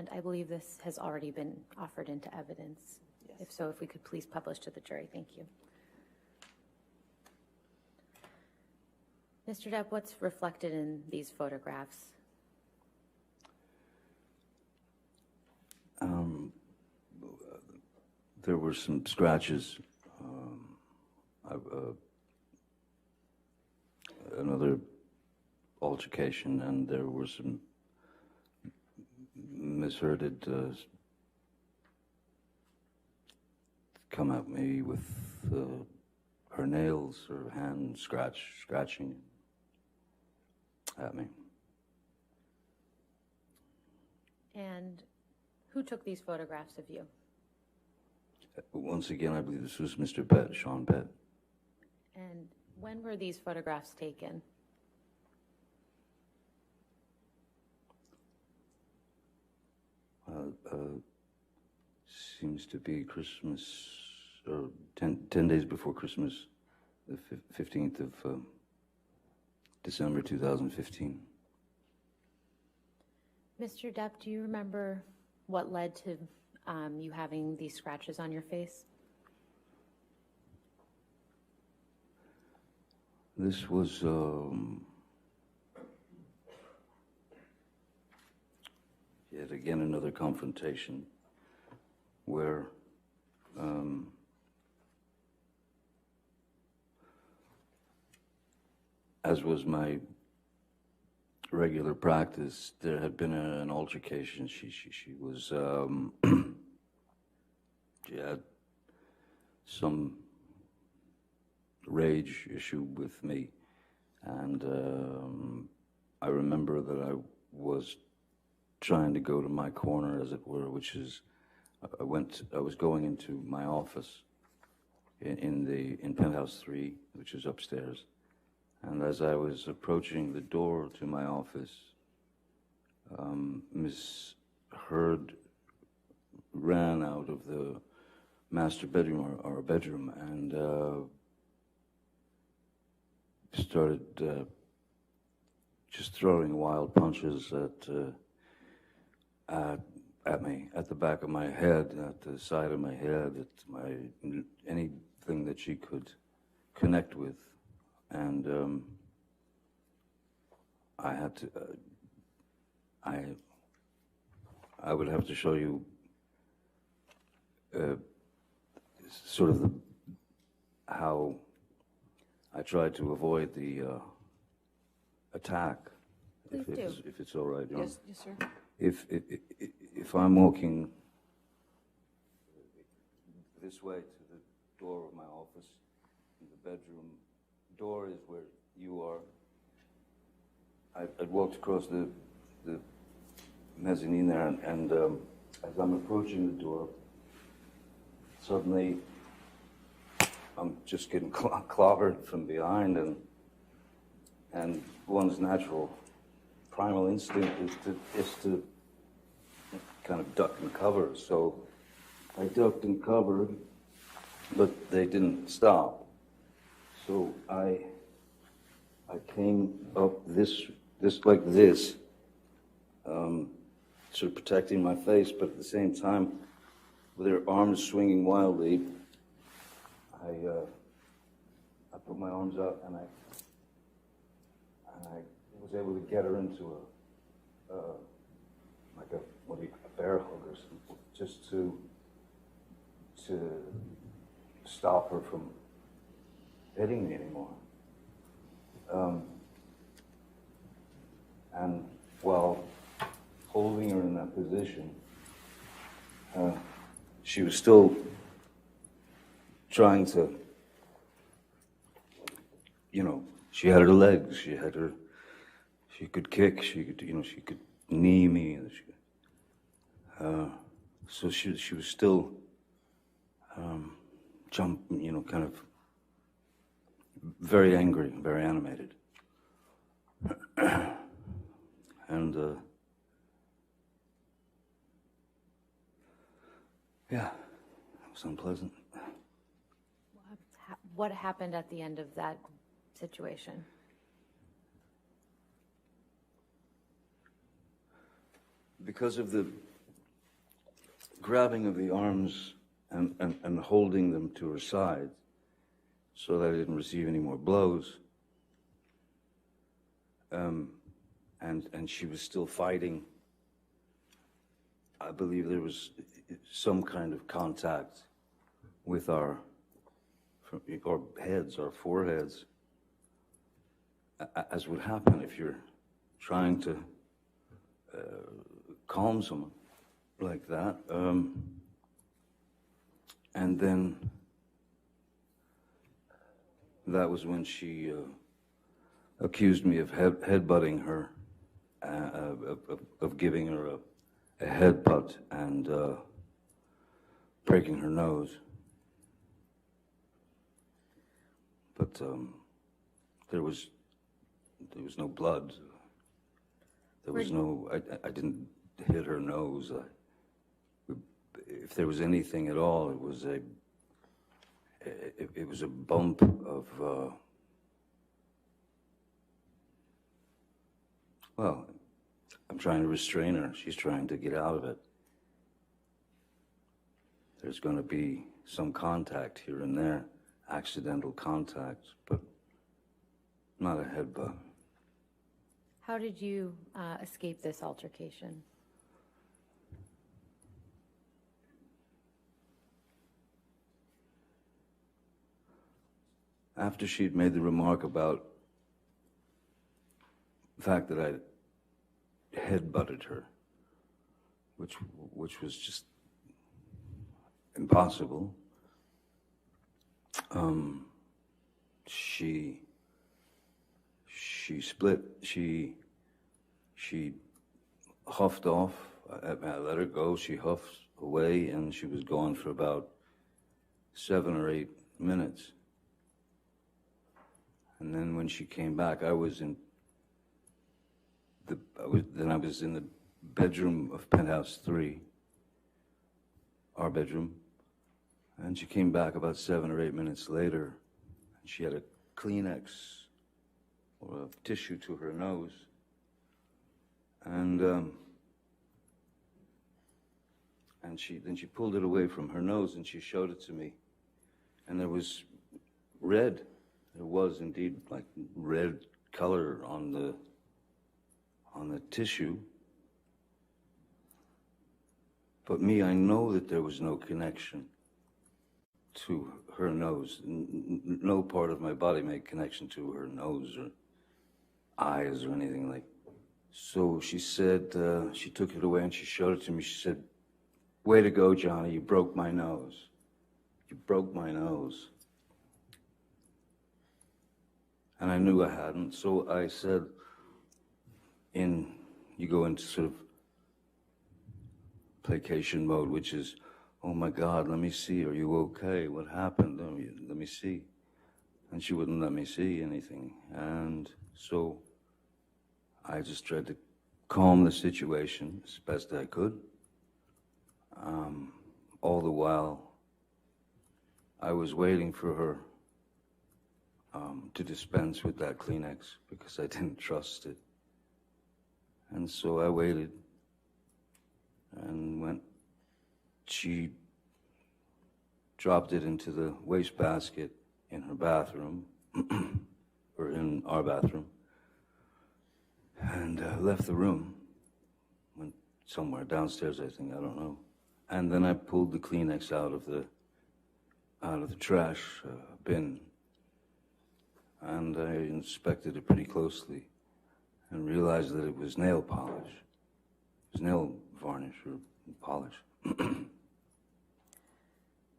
And I believe this has already been offered into evidence. Yes. If so, if we could please publish to the jury. Thank you. Mr. Depp, what's reflected in these photographs? There were some scratches. Another altercation, and there were some mishearded come at me with her nails, her hand scratching at me. And who took these photographs of you? Once again, I believe this was Mr. Pett, Sean Pett. And when were these photographs taken? Seems to be Christmas, or 10 days before Christmas, the 15th of December 2015. Mr. Depp, do you remember what led to you having these scratches on your face? This was yet again another confrontation where as was my regular practice, there had been an altercation. She was she had some rage issue with me, and I remember that I was trying to go to my corner, as it were, which is I was going into my office in penthouse 3, which is upstairs. And as I was approaching the door to my office, Miss Heard ran out of the master bedroom, or bedroom, and started just throwing wild punches at me, at the back of my head, at the side of my head, at anything that she could connect with. And I had to, I would have to show you sort of how I tried to avoid the attack. Please do. If it's all right, John. Yes, yes, sir. If I'm walking this way to the door of my office, in the bedroom door is where you are. I'd walked across the mezzanine there, and as I'm approaching the door, suddenly I'm just getting clobbered from behind, and one's natural primal instinct is to kind of duck and cover. So I ducked and covered, but they didn't stop. So I came up this like this, sort of protecting my face, but at the same time, with her arms swinging wildly, I put my arms out, and I was able to get her into a bear hug or something, just to stop her from hitting me anymore. And while holding her in that position, she was still trying to, she had her legs, she could kick, she could knee me, so she was still jumping, kind of very angry, very animated. And yeah, it was unpleasant. What happened at the end of that situation? Because of the grabbing of the arms and holding them to her side so that I didn't receive any more blows. And she was still fighting. I believe there was some kind of contact with our heads, our foreheads, as would happen if you're trying to calm someone like that. And then that was when she accused me of headbutting her, of giving her a headbutt and breaking her nose. But there was no blood. There was no. I didn't hit her nose. If there was anything at all, it was a bump of. Well, I'm trying to restrain her. She's trying to get out of it. There's going to be some contact here and there, accidental contact, but not a headbutt. How did you escape this altercation? After she'd made the remark about the fact that I headbutted her, which was just impossible, she huffed off. I let her go. She huffed away, and she was gone for about 7 or 8 minutes. And then when she came back, I was in the bedroom of Penthouse 3, our bedroom. And she came back about 7 or 8 minutes later, and she had a Kleenex or a tissue to her nose. And she pulled it away from her nose and she showed it to me. And there was red. There was indeed like red color on the tissue. But me, I know that there was no connection to her nose. No part of my body made connection to her nose or eyes or anything like. So she said, she took it away and she showed it to me. She said, "Way to go, Johnny, you broke my nose. You broke my nose." And I knew I hadn't, so I said, you go into sort of placation mode, which is, "Oh my God, let me see, are you okay? What happened? Let me see." And she wouldn't let me see anything. And so I just tried to calm the situation as best I could. All the while, I was waiting for her to dispense with that Kleenex because I didn't trust it. And so I waited, and when she dropped it into the wastebasket in her bathroom, or in our bathroom, and left the room, went somewhere downstairs, I think, I don't know. And then I pulled the Kleenex out of the trash bin, and I inspected it pretty closely and realized that it was nail polish. It was nail varnish or polish.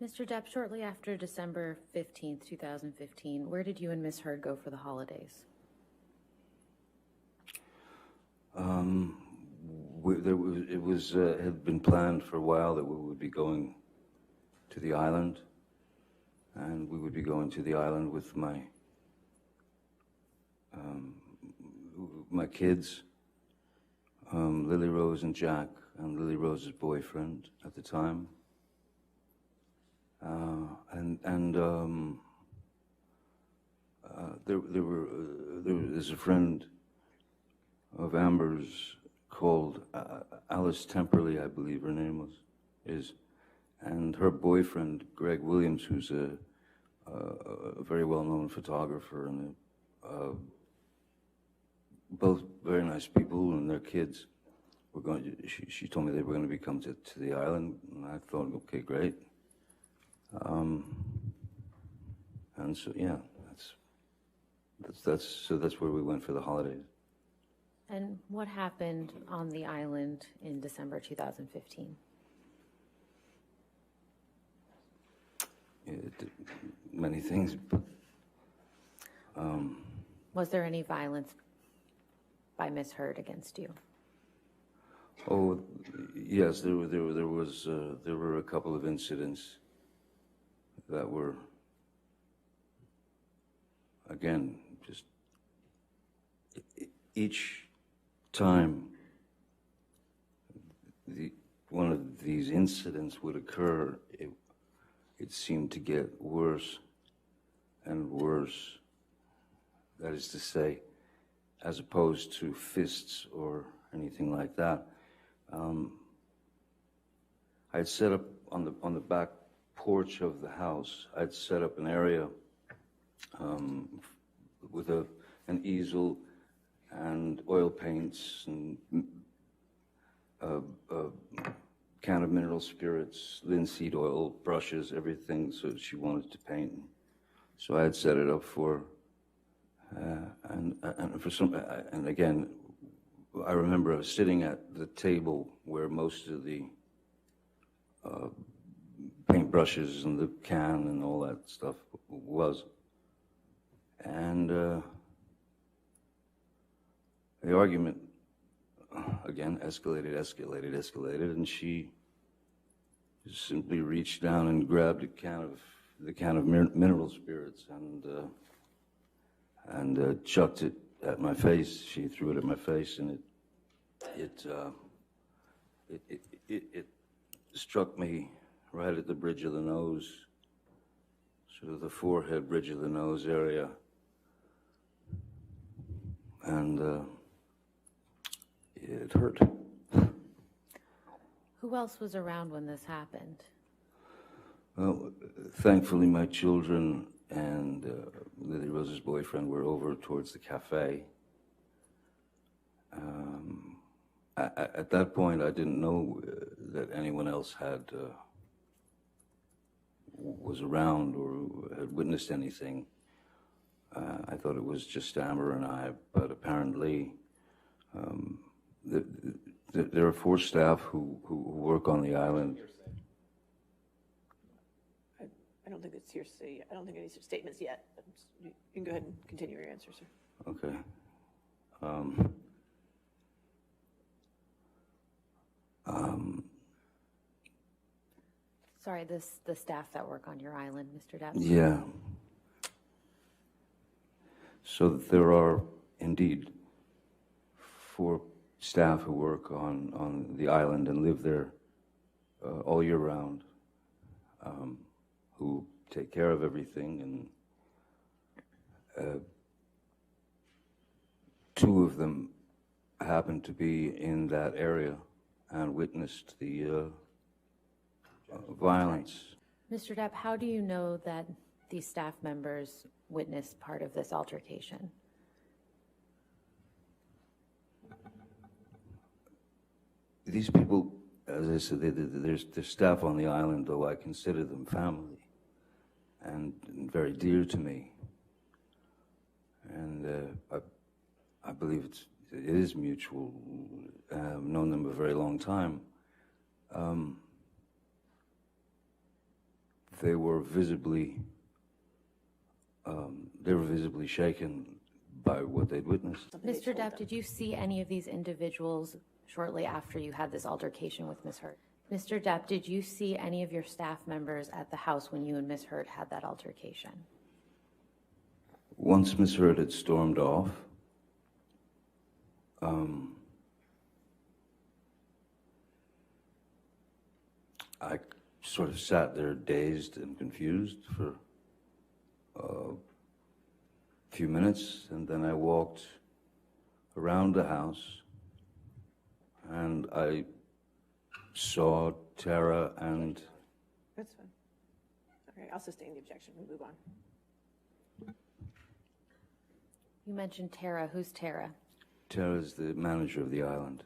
Mr. Depp, shortly after December 15th, 2015, where did you and Miss Heard go for the holidays? It had been planned for a while that we would be going to the island, and we would be going to the island with my kids, Lily Rose and Jack, and Lily Rose's boyfriend at the time. There's a friend of Amber's called Alice Temperley, I believe her name was, is. And her boyfriend, Greg Williams, who's a very well-known photographer, and both very nice people, and their kids were going to, she told me they were going to be coming to the island, and I thought, okay, great. And so, yeah, that's where we went for the holidays. And what happened on the island in December 2015? Many things, but Was there any violence by Ms. Heard against you? oh, yes, there were a couple of incidents that were, again, just each time one of these incidents would occur, it seemed to get worse and worse. That is to say, as opposed to fists or anything like that. I'd set up on the back porch of the house. I'd set up an area with an easel and oil paints and a can of mineral spirits, linseed oil, brushes, everything. So she wanted to paint. So I had set it up for, and for some, and again, I remember I was sitting at the table where most of the paintbrushes and the can and all that stuff was. And the argument, again, escalated, and she simply reached down and grabbed the can of mineral spirits and chucked it at my face. She threw it at my face, and it struck me right at the bridge of the nose, sort of the forehead, bridge of the nose area, and it hurt. Who else was around when this happened? Well, thankfully, my children and Lily Rose's boyfriend were over towards the cafe. At that point, I didn't know that anyone else was around or had witnessed anything. I thought it was just Amber and I, but apparently there are 4 staff who work on the island. I don't think it's hearsay. I don't think any statements yet. You can go ahead and continue your answer, sir. Okay. Sorry, the staff that work on your island, Mr. Depp? Yeah. So there are indeed 4 staff who work on the island and live there all year round, who take care of everything, and 2 of them happened to be in that area and witnessed the violence. Mr. Depp, how do you know that these staff members witnessed part of this altercation? These people, as I said, they're staff on the island, though I consider them family and very dear to me. And I believe it is mutual. I've known them a very long time. They were visibly shaken by what they'd witnessed. Mr. Depp, did you see any of these individuals shortly after you had this altercation with Ms. Heard? Mr. Depp, did you see any of your staff members at the house when you and Ms. Heard had that altercation? Once Ms. Heard had stormed off, I sort of sat there dazed and confused for a few minutes, and then I walked around the house, and I saw Tara and That's fine. Okay, I'll sustain the objection. We move on. You mentioned Tara. Who's Tara? Tara's the manager of the island.